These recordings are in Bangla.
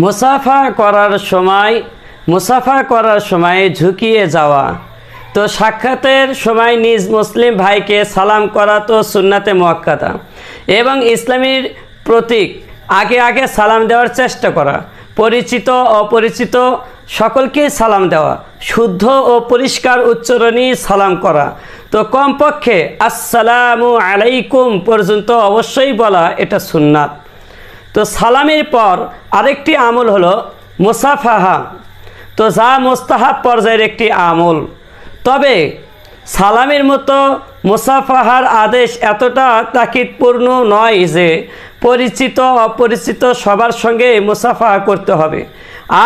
মুসাফা করার সময় ঝুঁকিয়ে যাওয়া। তো সাক্ষাতের সময় নিজ মুসলিম ভাইকে সালাম করা তো সুন্নাতে মুআক্কাদা এবং ইসলামের প্রতীক। আগে আগে সালাম দেওয়ার চেষ্টা করা, পরিচিত অপরিচিত সকলকে সালাম দেওয়া, শুদ্ধ ও পরিষ্কার উচ্চারণে সালাম করা। তো কমপক্ষে আসসালামু আলাইকুম পর্যন্ত অবশ্যই বলা, এটা সুন্নাত। তো সালামের পর আরেকটি আমল হলো মুসাফাহা, তো যা মুস্তাহাব পর্যায়ের একটি আমল। তবে সালামের মতো মুসাফাহার আদেশ এতটা তাকিদপূর্ণ নয় যে পরিচিত অপরিচিত সবার সঙ্গে মুসাফাহা করতে হবে।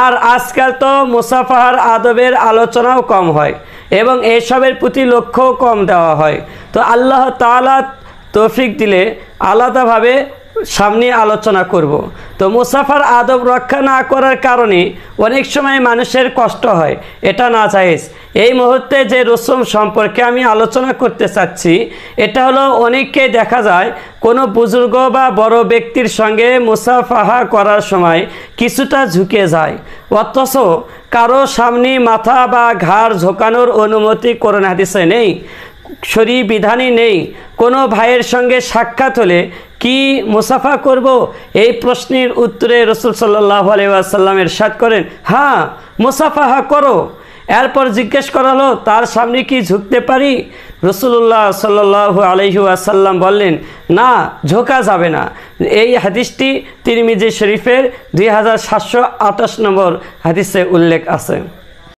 আর আজকাল তো মুসাফাহার আদবের আলোচনাও কম হয় এবং এসবের প্রতি লক্ষ্যও কম দেওয়া হয়। তো আল্লাহ তাআলা তৌফিক দিলে আলাদাভাবে সামনে আলোচনা করব। তো মুসাফার আদব রক্ষা না করার কারণে অনেক সময় মানুষের কষ্ট হয়, এটা না জায়েজ। এই মুহূর্তে যে রসুম সম্পর্কে আমি আলোচনা করতে চাচ্ছি, এটা হলো অনেককে দেখা যায় কোনো বুজুর্গ বা বড় ব্যক্তির সঙ্গে মুসাফাহা করার সময় কিছুটা ঝুঁকে যায়, অথচ কারো সামনে মাথা বা ঘাড় ঝোঁকানোর অনুমতি কোরআন হাদিসে নেই, শরীয়ত বিধানে নেই। কোনো ভাইয়ের সঙ্গে সাক্ষাৎ হলে কি মুসাফা করব, এই প্রশ্নের উত্তরে রাসূল সাল্লাল্লাহু আলাইহি ওয়াসাল্লাম ইরশাদ করেন, হ্যাঁ মুসাফাহা করো। এরপর জিজ্ঞেস করা হলো, তার সামনে কি ঝুঁকতে পারি? রাসূলুল্লাহ সাল্লাল্লাহু আলাইহি ওয়াসাল্লাম বললেন, না, ঝোঁকা যাবে না। এই হাদিসটি তিরমিজি শরীফের 2728 নম্বর হাদিসে উল্লেখ আছে।